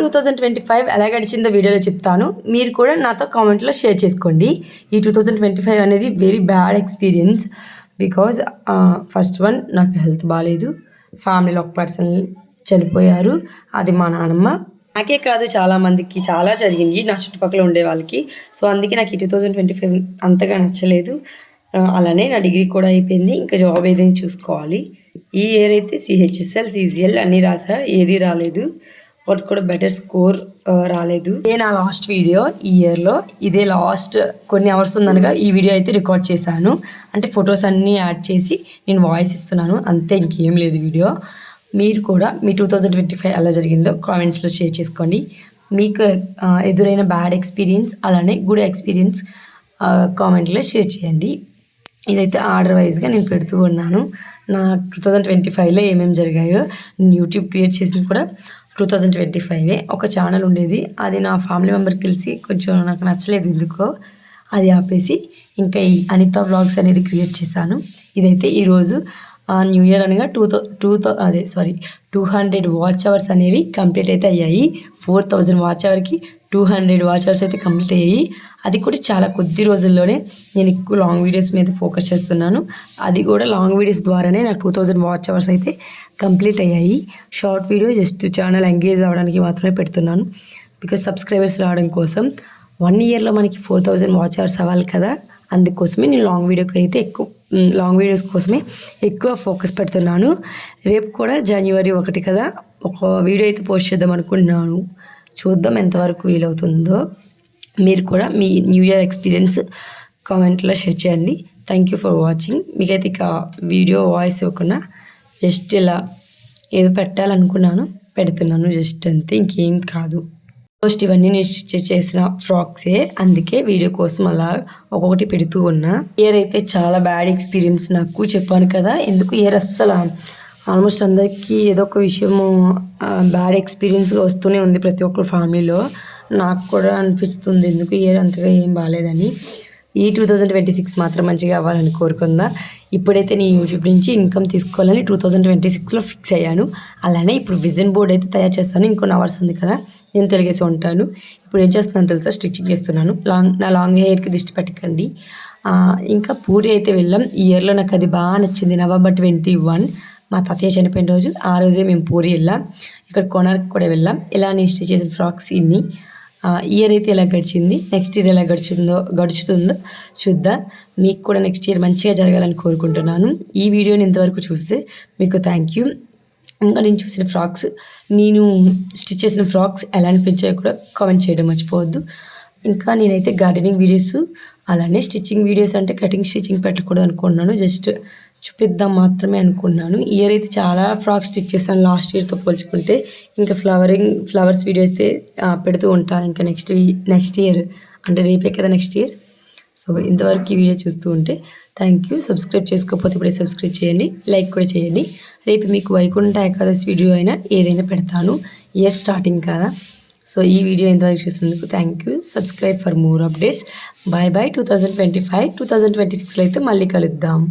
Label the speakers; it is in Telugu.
Speaker 1: 2025 ఎలా గడిచిందో వీడియోలో చెప్తాను. మీరు కూడా నాతో కామెంట్లో షేర్ చేసుకోండి. ఈ 2025 అనేది very bad experience. Because first one, నాకు హెల్త్ బాగాలేదు. ఫ్యామిలీలో ఒక పర్సన్ చనిపోయారు. అది మా నాన్నమ్మ. నాకే కాదు, చాలామందికి చాలా జరిగింది నా చుట్టుపక్కల ఉండే వాళ్ళకి. సో అందుకే నాకు ఈ 2025 అంతగా నచ్చలేదు. అలానే నా డిగ్రీ కూడా అయిపోయింది. ఇంకా జాబ్ ఏదైనా చూసుకోవాలి. ఈ ఇయర్ అయితే CHSL, CGL అన్నీ రాసా, ఏది రాలేదు. వాటి కూడా బెటర్ స్కోర్ రాలేదు. ఇదే నా లాస్ట్ వీడియో ఈ ఇయర్లో. ఇదే లాస్ట్ కొన్ని అవర్స్ ఉందనగా ఈ వీడియో అయితే రికార్డ్ చేశాను. అంటే ఫొటోస్ అన్నీ యాడ్ చేసి నేను వాయిస్ ఇస్తున్నాను, అంతే, ఇంకేం లేదు వీడియో. మీరు కూడా మీ 2025 ఎలా జరిగిందో కామెంట్స్లో షేర్ చేసుకోండి. మీకు ఎదురైన బ్యాడ్ ఎక్స్పీరియన్స్ అలానే గుడ్ ఎక్స్పీరియన్స్ కామెంట్లో షేర్ చేయండి. ఇదైతే ఆర్డర్ వైజ్గా నేను పెడుతూ ఉన్నాను. నా 2025లో ఏమేమి జరిగాయో. నేను యూట్యూబ్ క్రియేట్ చేసింది కూడా 2025. ఒక ఛానల్ ఉండేది, అది నా ఫ్యామిలీ మెంబర్కి తెలిసి కొంచెం నాకు నచ్చలేదు ఎందుకో, అది ఆపేసి ఇంకా ఈ అనిత వ్లాగ్స్ అనేది క్రియేట్ చేశాను. ఇదైతే ఈరోజు న్యూ ఇయర్ అనగా 200 వాచ్ అవర్స్ అనేవి కంప్లీట్ అయితే అయ్యాయి. 4000 వాచ్ అవర్కి 200 వాచ్ అవర్స్ అయితే కంప్లీట్ అయ్యాయి. అది కూడా చాలా కొద్ది రోజుల్లోనే. నేను ఎక్కువ లాంగ్ వీడియోస్ మీద ఫోకస్ చేస్తున్నాను. అది కూడా లాంగ్ వీడియోస్ ద్వారానే నాకు 2000 వాచ్ అవర్స్ అయితే కంప్లీట్ అయ్యాయి. Short video just channel engage అవ్వడానికి మాత్రమే పెడుతున్నాను, బికాజ్ సబ్స్క్రైబర్స్ రావడం కోసం. 1 ఇయర్లో మనకి 4000 వాచ్ అవర్స్ అవ్వాలి కదా, అందుకోసమే నేను లాంగ్ వీడియోస్ కోసమే ఎక్కువ ఫోకస్ పెడుతున్నాను. రేపు కూడా January 1 కదా, ఒక వీడియో అయితే పోస్ట్ చేద్దాం అనుకుంటున్నాను. చూద్దాం ఎంతవరకు వీలవుతుందో. మీరు కూడా మీ న్యూ ఇయర్ ఎక్స్పీరియన్స్ కామెంట్లో షేర్ చేయండి. Thank you for watching. మీకైతే ఇక వీడియో వాయిస్ ఇవ్వకుండా జస్ట్ ఇలా ఏదో పెట్టాలనుకున్నాను, పెడుతున్నాను జస్ట్ అంతే, ఇంకేం కాదు. పోస్ట్ ఇవన్నీ నేను స్టిచ్ చేసిన ఫ్రాక్సే, అందుకే వీడియో కోసం అలా ఒక్కొక్కటి పెడుతూ ఉన్నా. ఇయర్ అయితే చాలా బ్యాడ్ ఎక్స్పీరియన్స్ నాకు చెప్పాను కదా. ఎందుకు ఇయర్ అస్సలు ఆల్మోస్ట్ అందరికీ ఏదో ఒక విషయము బ్యాడ్ ఎక్స్పీరియన్స్గా వస్తూనే ఉంది ప్రతి ఒక్కరు ఫ్యామిలీలో. నాకు కూడా అనిపిస్తుంది ఎందుకు ఇయర్ అంతగా ఏం బాగాలేదని. ఈ 2026 మాత్రం మంచిగా అవ్వాలని కోరుకుందా. ఇప్పుడైతే నేను యూట్యూబ్ నుంచి ఇన్కమ్ తీసుకోవాలని 2026లో ఫిక్స్ అయ్యాను. అలానే ఇప్పుడు విజన్ బోర్డ్ అయితే తయారు చేస్తాను. ఇంకొన్ని అవర్స్ ఉంది కదా, నేను తెలిగేసి ఉంటాను. ఇప్పుడు ఏం చేస్తున్నాను తెలుసా, స్టిచ్చింగ్ చేస్తున్నాను. నా లాంగ్ హెయిర్కి దిష్టి పెట్టకండి. ఇంకా పూరి అయితే వెళ్ళాం. ఈ ఇయర్లో నాకు అది బాగా నచ్చింది. November 21 మా తాతయ్య చనిపోయిన రోజు, ఆ రోజే మేము పూరి వెళ్ళాం. ఇక్కడ కోనార్క్ కూడా వెళ్ళాం. ఇలా నేను స్టిచ్ చేసిన ఫ్రాక్స్ ఇన్ని. ఇయర్ అయితే ఎలా గడిచింది, నెక్స్ట్ ఇయర్ ఎలా గడుచుతుందో చూద్దాం. మీకు కూడా నెక్స్ట్ ఇయర్ మంచిగా జరగాలని కోరుకుంటున్నాను. ఈ వీడియోని ఇంతవరకు చూస్తే మీకు థ్యాంక్ యూ. ఇంకా నేను చూసిన ఫ్రాక్స్, నేను స్టిచ్ చేసిన ఫ్రాక్స్ ఎలా అనిపించాయో కూడా కామెంట్ చేయడం మర్చిపోవద్దు. ఇంకా నేనైతే గార్డెనింగ్ వీడియోస్ అలానే స్టిచ్చింగ్ వీడియోస్, అంటే కటింగ్ స్టిచ్చింగ్ పెట్టకూడదు అనుకున్నాను, జస్ట్ చూపిద్దాం మాత్రమే అనుకున్నాను. ఇయర్ అయితే చాలా ఫ్రాక్స్ స్టిచ్ చేశాను లాస్ట్ ఇయర్తో పోల్చుకుంటే. ఇంకా ఫ్లవర్స్ వీడియో అయితే పెడుతూ ఉంటాను ఇంకా నెక్స్ట్ ఇయర్, అంటే రేపే కదా నెక్స్ట్ ఇయర్. సో ఇంతవరకు ఈ వీడియో చూస్తూ ఉంటే థ్యాంక్ యూ. సబ్స్క్రైబ్ చేసుకోకపోతే ఇప్పుడే సబ్స్క్రైబ్ చేయండి, లైక్ కూడా చేయండి. రేపు మీకు వైకుంఠ ఏకాదశి వీడియో అయినా ఏదైనా పెడతాను, ఇయర్ స్టార్టింగ్ కదా. సో ఈ వీడియో ఎంతవరకు చూసినందుకు thank you. Subscribe for more updates. Bye 2025. 2026లో అయితే మళ్ళీ కలుద్దాం.